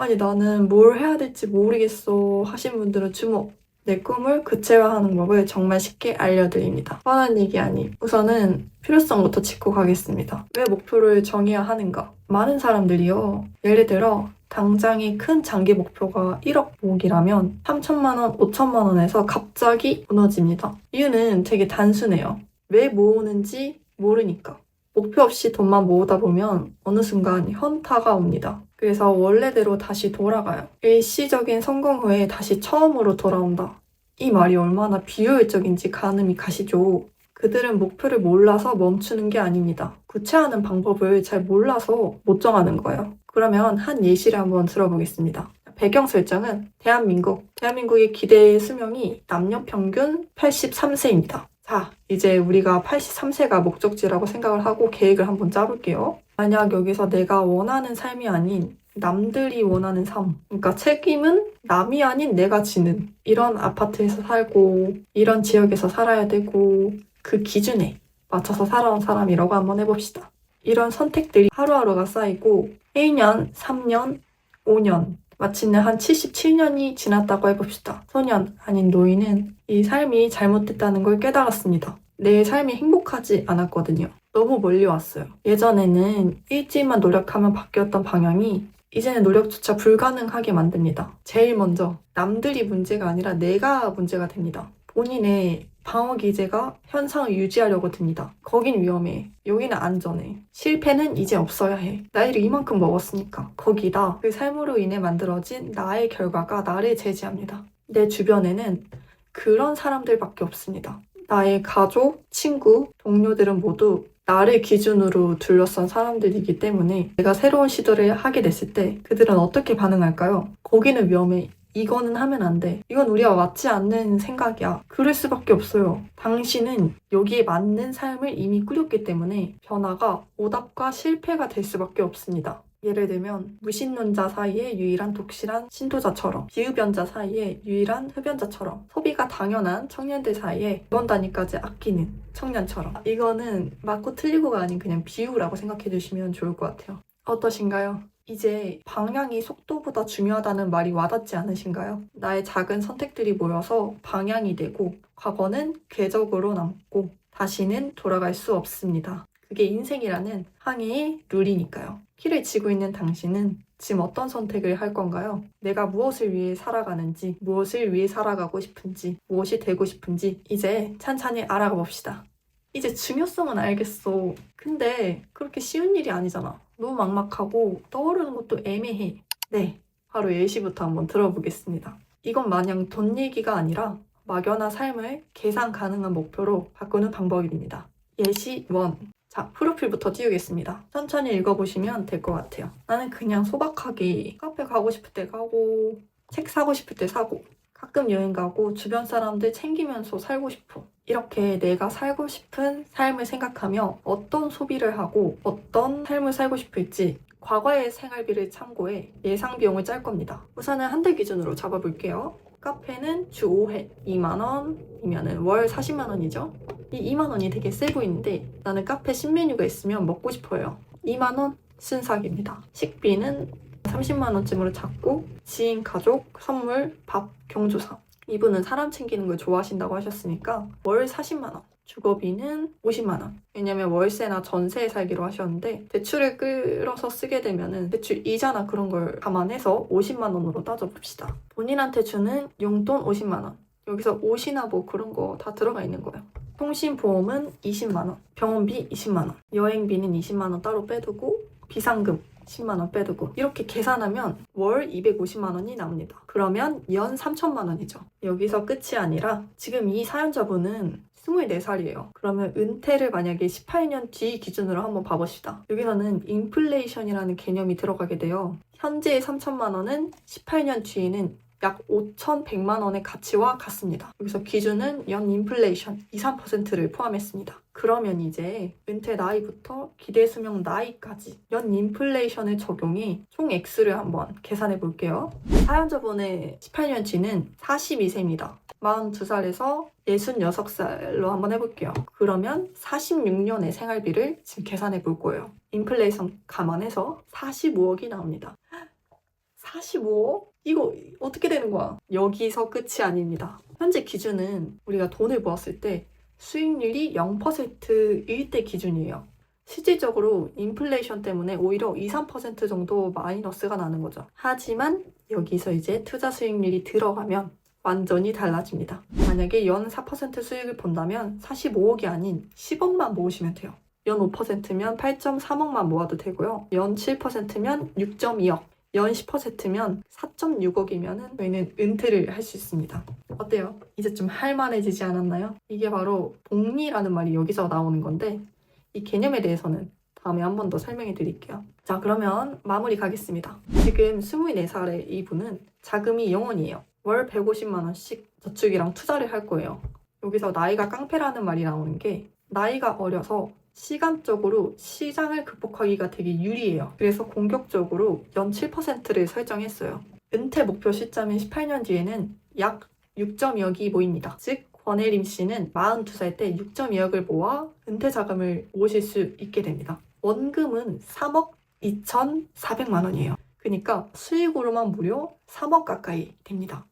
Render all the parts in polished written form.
아니 나는 뭘 해야 될지 모르겠어 하신 분들은 주목! 내 꿈을 구체화하는 법을 정말 쉽게 알려드립니다. 뻔한 얘기 아님. 우선은 필요성부터 짚고 가겠습니다. 왜 목표를 정해야 하는가? 많은 사람들이요. 예를 들어 당장의 큰 장기 목표가 1억 모으기라면 3천만 원, 5천만 원에서 갑자기 무너집니다. 이유는 되게 단순해요. 왜 모으는지 모르니까. 목표 없이 돈만 모으다 보면 어느 순간 현타가 옵니다. 그래서 원래대로 다시 돌아가요. 일시적인 성공 후에 다시 처음으로 돌아온다. 이 말이 얼마나 비효율적인지 가늠이 가시죠. 그들은 목표를 몰라서 멈추는 게 아닙니다. 구체화하는 방법을 잘 몰라서 못 정하는 거예요. 그러면 한 예시를 한번 들어보겠습니다. 배경 설정은 대한민국의 기대 수명이 남녀 평균 83세입니다. 자, 이제 우리가 83세가 목적지라고 생각을 하고 계획을 한번 짜볼게요. 만약 여기서 내가 원하는 삶이 아닌 남들이 원하는 삶, 그러니까 책임은 남이 아닌 내가 지는 이런 아파트에서 살고 이런 지역에서 살아야 되고 그 기준에 맞춰서 살아온 사람이라고 한번 해봅시다. 이런 선택들이 하루하루가 쌓이고 1년, 3년, 5년 마침내 한 77년이 지났다고 해봅시다. 소년 아닌 노인은 이 삶이 잘못됐다는 걸 깨달았습니다. 내 삶이 행복하지 않았거든요. 너무 멀리 왔어요. 예전에는 일주일만 노력하면 바뀌었던 방향이 이제는 노력조차 불가능하게 만듭니다. 제일 먼저 남들이 문제가 아니라 내가 문제가 됩니다. 본인의 방어 기제가 현상을 유지하려고 듭니다. 거긴 위험해. 여기는 안전해. 실패는 이제 없어야 해. 나이를 이만큼 먹었으니까. 거기다 그 삶으로 인해 만들어진 나의 결과가 나를 제지합니다. 내 주변에는 그런 사람들밖에 없습니다. 나의 가족, 친구, 동료들은 모두 나를 기준으로 둘러싼 사람들이기 때문에 내가 새로운 시도를 하게 됐을 때 그들은 어떻게 반응할까요? 거기는 위험해. 이거는 하면 안 돼. 이건 우리와 맞지 않는 생각이야. 그럴 수밖에 없어요. 당신은 여기에 맞는 삶을 이미 꾸렸기 때문에 변화가 오답과 실패가 될 수밖에 없습니다. 예를 들면 무신론자 사이에 유일한 독실한 신도자처럼, 비흡연자 사이에 유일한 흡연자처럼, 소비가 당연한 청년들 사이에 이번 단위까지 아끼는 청년처럼. 이거는 맞고 틀리고가 아닌 그냥 비유라고 생각해 주시면 좋을 것 같아요. 어떠신가요? 이제 방향이 속도보다 중요하다는 말이 와닿지 않으신가요? 나의 작은 선택들이 모여서 방향이 되고 과거는 궤적으로 남고 다시는 돌아갈 수 없습니다. 그게 인생이라는 항해의 룰이니까요. 키를 쥐고 있는 당신은 지금 어떤 선택을 할 건가요? 내가 무엇을 위해 살아가는지, 무엇을 위해 살아가고 싶은지, 무엇이 되고 싶은지 이제 찬찬히 알아가 봅시다. 이제 중요성은 알겠어. 근데 그렇게 쉬운 일이 아니잖아. 너무 막막하고 떠오르는 것도 애매해. 네, 바로 예시부터 한번 들어보겠습니다. 이건 마냥 돈 얘기가 아니라 막연한 삶을 계산 가능한 목표로 바꾸는 방법입니다. 예시 1. 자, 프로필부터 띄우겠습니다. 천천히 읽어보시면 될 것 같아요. 나는 그냥 소박하게 카페 가고 싶을 때 가고 책 사고 싶을 때 사고 가끔 여행 가고 주변 사람들 챙기면서 살고 싶어. 이렇게 내가 살고 싶은 삶을 생각하며 어떤 소비를 하고 어떤 삶을 살고 싶을지 과거의 생활비를 참고해 예상 비용을 짤 겁니다. 우선은 한 달 기준으로 잡아볼게요. 카페는 주 5회 2만원이면 월 40만원이죠. 이 2만원이 되게 세 보이는데 나는 카페 신메뉴가 있으면 먹고 싶어요. 2만원 순삭입니다. 식비는 30만원쯤으로 잡고 지인, 가족, 선물, 밥, 경조사. 이분은 사람 챙기는 걸 좋아하신다고 하셨으니까 월 40만원. 주거비는 50만원. 왜냐면 월세나 전세에 살기로 하셨는데 대출을 끌어서 쓰게 되면은 대출 이자나 그런 걸 감안해서 50만원으로 따져봅시다. 본인한테 주는 용돈 50만원. 여기서 옷이나 뭐 그런 거 다 들어가 있는 거예요. 통신보험은 20만원. 병원비 20만원. 여행비는 20만원 따로 빼두고 비상금 10만원 빼두고 이렇게 계산하면 월 250만원이 나옵니다. 그러면 연 3천만원이죠. 여기서 끝이 아니라 지금 이 사연자분은 24살이에요. 그러면 은퇴를 만약에 18년 뒤 기준으로 한번 봐봅시다. 여기서는 인플레이션이라는 개념이 들어가게 돼요. 현재의 3천만 원은 18년 뒤에는 약 5,100만 원의 가치와 같습니다. 여기서 기준은 연 인플레이션 2, 3%를 포함했습니다. 그러면 이제 은퇴 나이부터 기대 수명 나이까지 연 인플레이션을 적용해 총 액수를 한번 계산해 볼게요. 사연자분의 18년 뒤는 42세입니다. 42살에서 66살로 한번 해볼게요. 그러면 46년의 생활비를 지금 계산해 볼 거예요. 인플레이션 감안해서 45억이 나옵니다. 45억? 이거 어떻게 되는 거야? 여기서 끝이 아닙니다. 현재 기준은 우리가 돈을 모았을 때 수익률이 0%일 때 기준이에요. 실질적으로 인플레이션 때문에 오히려 2, 3% 정도 마이너스가 나는 거죠. 하지만 여기서 이제 투자 수익률이 들어가면 완전히 달라집니다. 만약에 연 4% 수익을 본다면 45억이 아닌 10억만 모으시면 돼요. 연 5%면 8.3억만 모아도 되고요. 연 7%면 6.2억, 연 10%면 4.6억이면 저희는 은퇴를 할 수 있습니다. 어때요? 이제 좀 할만해지지 않았나요? 이게 바로 복리라는 말이 여기서 나오는 건데 이 개념에 대해서는 다음에 한 번 더 설명해 드릴게요. 자, 그러면 마무리 가겠습니다. 지금 24살의 이분은 자금이 0원이에요. 월 150만 원씩 저축이랑 투자를 할 거예요. 여기서 나이가 깡패라는 말이 나오는 게 나이가 어려서 시간적으로 시장을 극복하기가 되게 유리해요. 그래서 공격적으로 연 7%를 설정했어요. 은퇴 목표 시점인 18년 뒤에는 약 6.2억이 모입니다. 즉 권혜림 씨는 42살 때 6.2억을 모아 은퇴 자금을 모으실 수 있게 됩니다. 원금은 3억 2,400만 원이에요. 그러니까 수익으로만 무려 3억 가까이 됩니다.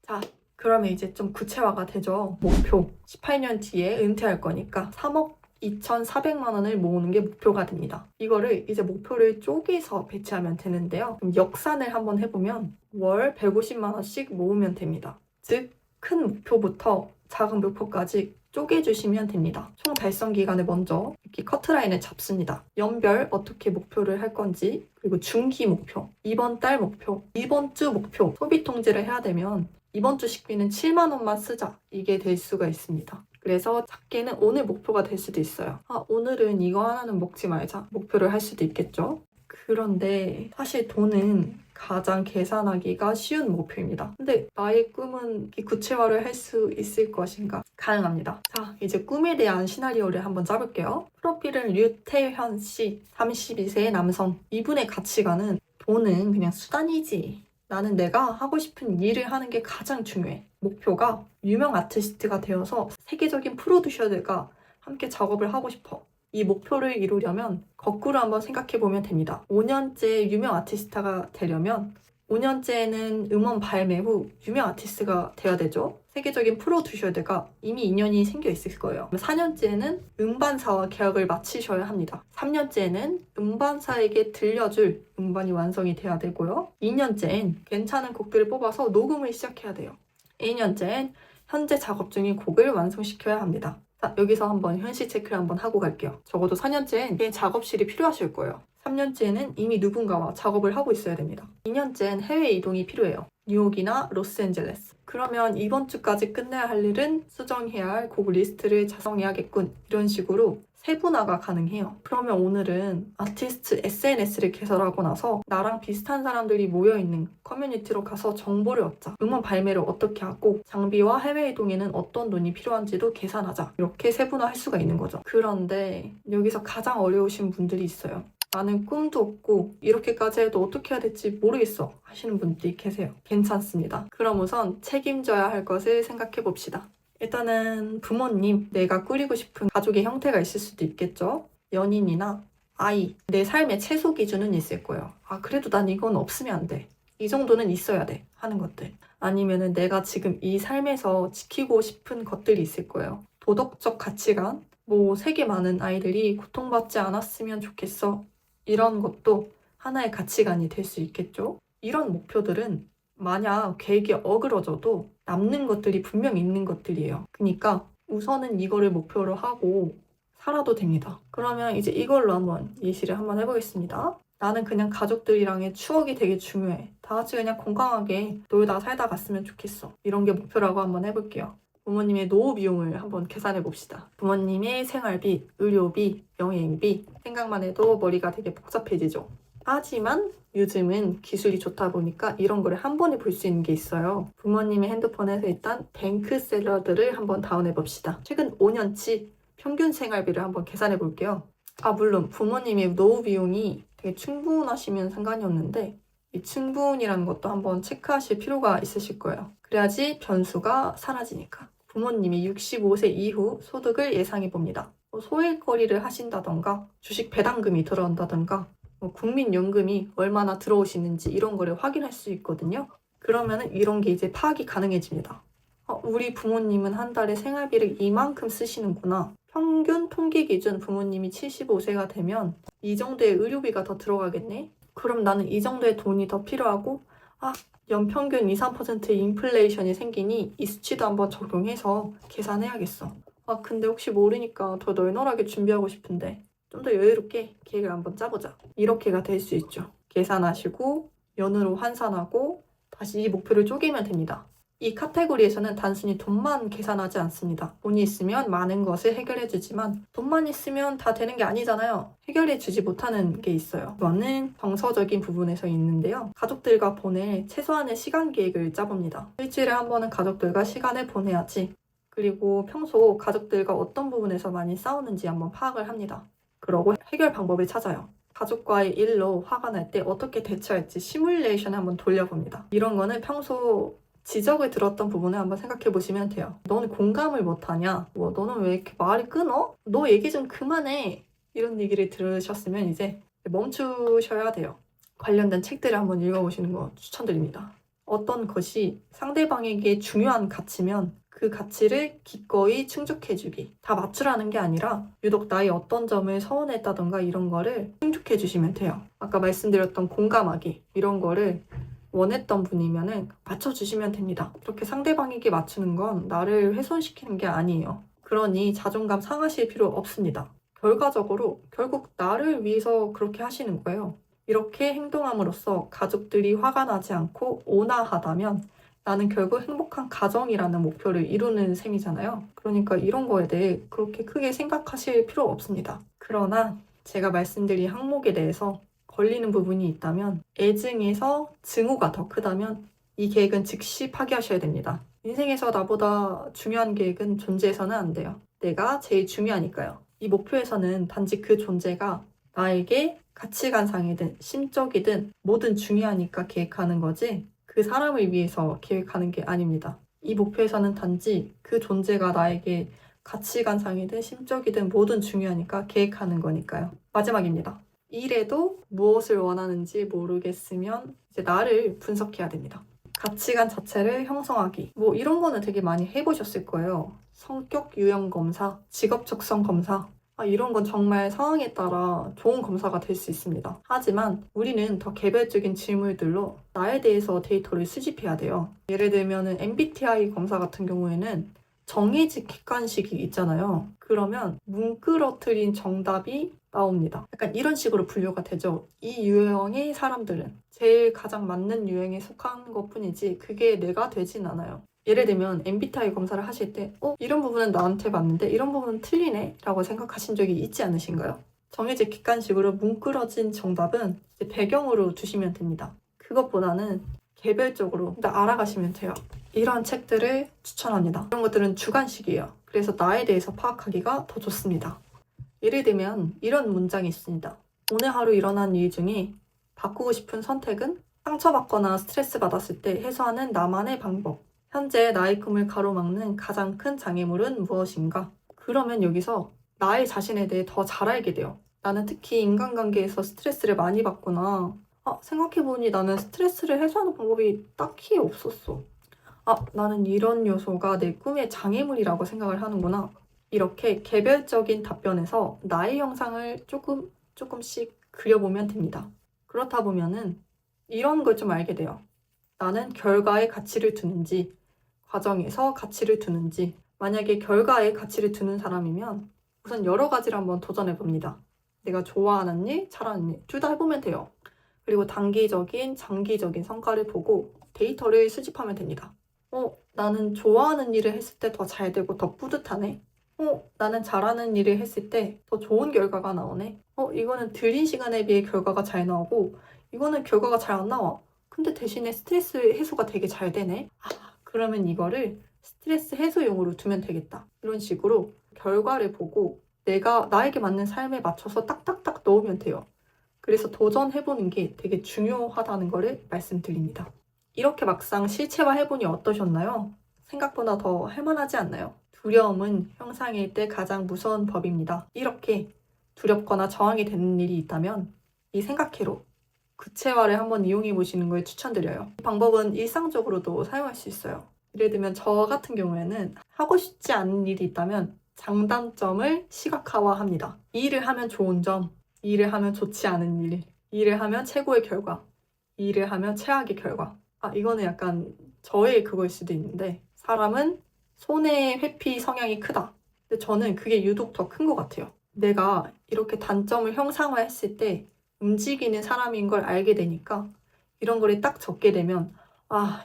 자, 그러면 이제 좀 구체화가 되죠. 목표 18년 뒤에 은퇴할 거니까 3억 2,400만 원을 모으는 게 목표가 됩니다. 이거를 이제 목표를 쪼개서 배치하면 되는데요. 그럼 역산을 한번 해보면 월 150만 원씩 모으면 됩니다. 즉, 큰 목표부터 작은 목표까지 쪼개주시면 됩니다. 총 달성 기간을 먼저 이렇게 커트라인을 잡습니다. 연별 어떻게 목표를 할 건지, 그리고 중기 목표, 이번 달 목표, 이번 주 목표, 소비 통제를 해야 되면 이번 주 식비는 7만 원만 쓰자. 이게 될 수가 있습니다. 그래서 작게는 오늘 목표가 될 수도 있어요. 오늘은 이거 하나는 먹지 말자. 목표를 할 수도 있겠죠. 그런데 사실 돈은 가장 계산하기가 쉬운 목표입니다. 근데 나의 꿈은 구체화를 할 수 있을 것인가? 가능합니다. 자, 이제 꿈에 대한 시나리오를 한번 짜볼게요. 프로필은 류태현 씨, 32세 남성. 이분의 가치관은 돈은 그냥 수단이지. 나는 내가 하고 싶은 일을 하는 게 가장 중요해. 목표가 유명 아티스트가 되어서 세계적인 프로듀서들과 함께 작업을 하고 싶어. 이 목표를 이루려면 거꾸로 한번 생각해보면 됩니다. 5년째 유명 아티스트가 되려면 5년째는 음원 발매 후 유명 아티스트가 돼야 되죠. 세계적인 프로듀서들과 이미 인연이 생겨 있을 거예요. 4년째는 음반사와 계약을 마치셔야 합니다. 3년째는 음반사에게 들려줄 음반이 완성이 돼야 되고요. 2년째엔 괜찮은 곡들을 뽑아서 녹음을 시작해야 돼요. 2년째엔 현재 작업 중인 곡을 완성시켜야 합니다. 자, 여기서 한번 현실 체크를 한번 하고 갈게요. 적어도 4년째엔 작업실이 필요하실 거예요. 3년째는 이미 누군가와 작업을 하고 있어야 됩니다. 2년째는 해외 이동이 필요해요. 뉴욕이나 로스앤젤레스. 그러면 이번 주까지 끝내야 할 일은 수정해야 할 곡 리스트를 작성해야겠군. 이런 식으로 세분화가 가능해요. 그러면 오늘은 아티스트 SNS를 개설하고 나서 나랑 비슷한 사람들이 모여있는 커뮤니티로 가서 정보를 얻자. 음원 발매를 어떻게 하고 장비와 해외 이동에는 어떤 돈이 필요한지도 계산하자. 이렇게 세분화할 수가 있는 거죠. 그런데 여기서 가장 어려우신 분들이 있어요. 나는 꿈도 없고 이렇게까지 해도 어떻게 해야 될지 모르겠어 하시는 분들이 계세요. 괜찮습니다. 그럼 우선 책임져야 할 것을 생각해 봅시다. 일단은 부모님, 내가 꾸리고 싶은 가족의 형태가 있을 수도 있겠죠. 연인이나 아이, 내 삶의 최소 기준은 있을 거예요. 그래도 난 이건 없으면 안 돼. 이 정도는 있어야 돼 하는 것들. 아니면은 내가 지금 이 삶에서 지키고 싶은 것들이 있을 거예요. 도덕적 가치관, 세계 많은 아이들이 고통받지 않았으면 좋겠어. 이런 것도 하나의 가치관이 될 수 있겠죠. 이런 목표들은 만약 계획이 어그러져도 남는 것들이 분명 있는 것들이에요. 그러니까 우선은 이거를 목표로 하고 살아도 됩니다. 그러면 이제 이걸로 한번 예시를 한번 해보겠습니다. 나는 그냥 가족들이랑의 추억이 되게 중요해. 다 같이 그냥 건강하게 놀다 살다 갔으면 좋겠어. 이런 게 목표라고 한번 해볼게요. 부모님의 노후 비용을 한번 계산해 봅시다. 부모님의 생활비, 의료비, 여행비 생각만 해도 머리가 되게 복잡해지죠. 하지만 요즘은 기술이 좋다 보니까 이런 거를 한 번에 볼 수 있는 게 있어요. 부모님의 핸드폰에서 일단 뱅크샐러드를 한번 다운해 봅시다. 최근 5년치 평균 생활비를 한번 계산해 볼게요. 물론 부모님의 노후 비용이 되게 충분하시면 상관이 없는데 이 충분이라는 것도 한번 체크하실 필요가 있으실 거예요. 그래야지 변수가 사라지니까. 부모님이 65세 이후 소득을 예상해 봅니다. 소일거리를 하신다던가 주식 배당금이 들어온다던가 국민연금이 얼마나 들어오시는지 이런 거를 확인할 수 있거든요. 그러면은 이런 게 이제 파악이 가능해집니다. 우리 부모님은 한 달에 생활비를 이만큼 쓰시는구나. 평균 통계 기준 부모님이 75세가 되면 이 정도의 의료비가 더 들어가겠네? 그럼 나는 이 정도의 돈이 더 필요하고, 연평균 2, 3%의 인플레이션이 생기니 이 수치도 한번 적용해서 계산해야겠어. 근데 혹시 모르니까 더 널널하게 준비하고 싶은데 좀 더 여유롭게 계획을 한번 짜보자. 이렇게가 될 수 있죠. 계산하시고 연으로 환산하고 다시 이 목표를 쪼개면 됩니다. 이 카테고리에서는 단순히 돈만 계산하지 않습니다. 돈이 있으면 많은 것을 해결해주지만 돈만 있으면 다 되는 게 아니잖아요. 해결해주지 못하는 게 있어요. 이거는 정서적인 부분에서 있는데요. 가족들과 보낼 최소한의 시간 계획을 짜봅니다. 일주일에 한 번은 가족들과 시간을 보내야지. 그리고 평소 가족들과 어떤 부분에서 많이 싸우는지 한번 파악을 합니다. 그러고 해결 방법을 찾아요. 가족과의 일로 화가 날 때 어떻게 대처할지 시뮬레이션을 한번 돌려봅니다. 이런 거는 평소 지적을 들었던 부분을 한번 생각해 보시면 돼요. 너는 공감을 못하냐? 너는 왜 이렇게 말이 끊어? 너 얘기 좀 그만해. 이런 얘기를 들으셨으면 이제 멈추셔야 돼요. 관련된 책들을 한번 읽어보시는 거 추천드립니다. 어떤 것이 상대방에게 중요한 가치면 그 가치를 기꺼이 충족해주기. 다 맞추라는 게 아니라 유독 나의 어떤 점을 서운했다던가 이런 거를 충족해주시면 돼요. 아까 말씀드렸던 공감하기 이런 거를 원했던 분이면은 맞춰주시면 됩니다. 이렇게 상대방에게 맞추는 건 나를 훼손시키는 게 아니에요. 그러니 자존감 상하실 필요 없습니다. 결과적으로 결국 나를 위해서 그렇게 하시는 거예요. 이렇게 행동함으로써 가족들이 화가 나지 않고 온화하다면 나는 결국 행복한 가정이라는 목표를 이루는 셈이잖아요. 그러니까 이런 거에 대해 그렇게 크게 생각하실 필요 없습니다. 그러나 제가 말씀드린 항목에 대해서 걸리는 부분이 있다면 애증에서 증오가 더 크다면 이 계획은 즉시 파기하셔야 됩니다. 인생에서 나보다 중요한 계획은 존재해서는 안 돼요. 내가 제일 중요하니까요. 이 목표에서는 단지 그 존재가 나에게 가치관상이든 심적이든 뭐든 중요하니까 계획하는 거지 그 사람을 위해서 계획하는 게 아닙니다. 이 목표에서는 단지 그 존재가 나에게 가치관상이든 심적이든 뭐든 중요하니까 계획하는 거니까요. 마지막입니다. 일에도 무엇을 원하는지 모르겠으면 이제 나를 분석해야 됩니다. 가치관 자체를 형성하기. 이런 거는 되게 많이 해보셨을 거예요. 성격 유형 검사, 직업 적성 검사. 이런 건 정말 상황에 따라 좋은 검사가 될 수 있습니다. 하지만 우리는 더 개별적인 질문들로 나에 대해서 데이터를 수집해야 돼요. 예를 들면 MBTI 검사 같은 경우에는 정해진 객관식이 있잖아요. 그러면 뭉그러뜨린 정답이 나옵니다. 약간 이런 식으로 분류가 되죠. 이 유형의 사람들은 제일 가장 맞는 유형에 속한 것뿐이지 그게 내가 되진 않아요. 예를 들면 MBTI 검사를 하실 때 이런 부분은 나한테 맞는데 이런 부분은 틀리네 라고 생각하신 적이 있지 않으신가요? 정해진 객관식으로 뭉그러진 정답은 이제 배경으로 두시면 됩니다. 그것보다는 개별적으로 일단 알아가시면 돼요. 이런 책들을 추천합니다. 이런 것들은 주관식이에요. 그래서 나에 대해서 파악하기가 더 좋습니다. 예를 들면 이런 문장이 있습니다. 오늘 하루 일어난 일 중에 바꾸고 싶은 선택은 상처받거나 스트레스 받았을 때 해소하는 나만의 방법. 현재 나의 꿈을 가로막는 가장 큰 장애물은 무엇인가? 그러면 여기서 나의 자신에 대해 더 잘 알게 돼요. 나는 특히 인간관계에서 스트레스를 많이 받구나. 생각해보니 나는 스트레스를 해소하는 방법이 딱히 없었어. 나는 이런 요소가 내 꿈의 장애물이라고 생각을 하는구나. 이렇게 개별적인 답변에서 나의 형상을 조금씩 그려보면 됩니다. 그렇다 보면은 이런 걸 좀 알게 돼요. 나는 결과에 가치를 두는지, 과정에서 가치를 두는지, 만약에 결과에 가치를 두는 사람이면 우선 여러 가지를 한번 도전해 봅니다. 내가 좋아하는 일, 잘하는 일, 둘 다 해보면 돼요. 그리고 단기적인, 장기적인 성과를 보고 데이터를 수집하면 됩니다. 나는 좋아하는 일을 했을 때 더 잘 되고 더 뿌듯하네. 나는 잘하는 일을 했을 때 더 좋은 결과가 나오네. 이거는 들인 시간에 비해 결과가 잘 나오고 이거는 결과가 잘 안 나와. 근데 대신에 스트레스 해소가 되게 잘 되네. 그러면 이거를 스트레스 해소용으로 두면 되겠다. 이런 식으로 결과를 보고 내가 나에게 맞는 삶에 맞춰서 딱딱딱 넣으면 돼요. 그래서 도전해보는 게 되게 중요하다는 거를 말씀드립니다. 이렇게 막상 실체화해보니 어떠셨나요? 생각보다 더 할만하지 않나요? 두려움은 형상일 때 가장 무서운 법입니다. 이렇게 두렵거나 저항이 되는 일이 있다면 이 생각회로 구체화를 한번 이용해 보시는 걸 추천드려요. 이 방법은 일상적으로도 사용할 수 있어요. 예를 들면 저 같은 경우에는 하고 싶지 않은 일이 있다면 장단점을 시각화합니다. 이 일을 하면 좋은 점, 이 일을 하면 좋지 않은 일, 이 일을 하면 최고의 결과, 이 일을 하면 최악의 결과. 이거는 약간 저의 그거일 수도 있는데 사람은 손해 회피 성향이 크다. 근데 저는 그게 유독 더 큰 것 같아요. 내가 이렇게 단점을 형상화했을 때 움직이는 사람인 걸 알게 되니까 이런 거를 딱 적게 되면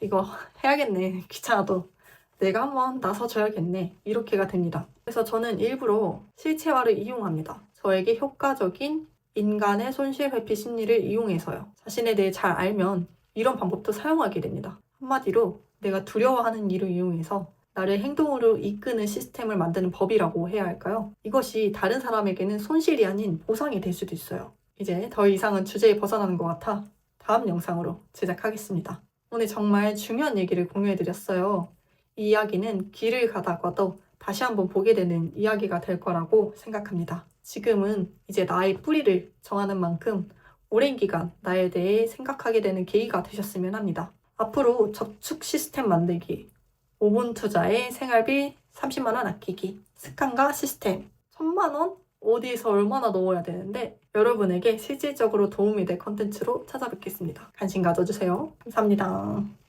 이거 해야겠네. 귀찮아도 내가 한번 나서줘야겠네. 이렇게가 됩니다. 그래서 저는 일부러 실체화를 이용합니다. 저에게 효과적인 인간의 손실 회피 심리를 이용해서요. 자신에 대해 잘 알면 이런 방법도 사용하게 됩니다. 한마디로 내가 두려워하는 일을 이용해서 나를 행동으로 이끄는 시스템을 만드는 법이라고 해야 할까요? 이것이 다른 사람에게는 손실이 아닌 보상이 될 수도 있어요. 이제 더 이상은 주제에 벗어나는 것 같아 다음 영상으로 제작하겠습니다. 오늘 정말 중요한 얘기를 공유해드렸어요. 이 이야기는 길을 가다가도 다시 한번 보게 되는 이야기가 될 거라고 생각합니다. 지금은 이제 나의 뿌리를 정하는 만큼 오랜 기간 나에 대해 생각하게 되는 계기가 되셨으면 합니다. 앞으로 저축 시스템 만들기, 5분 투자에 생활비 30만 원 아끼기, 습관과 시스템, 1000만 원? 어디에서 얼마나 넣어야 되는데 여러분에게 실질적으로 도움이 될 컨텐츠로 찾아뵙겠습니다. 관심 가져주세요. 감사합니다.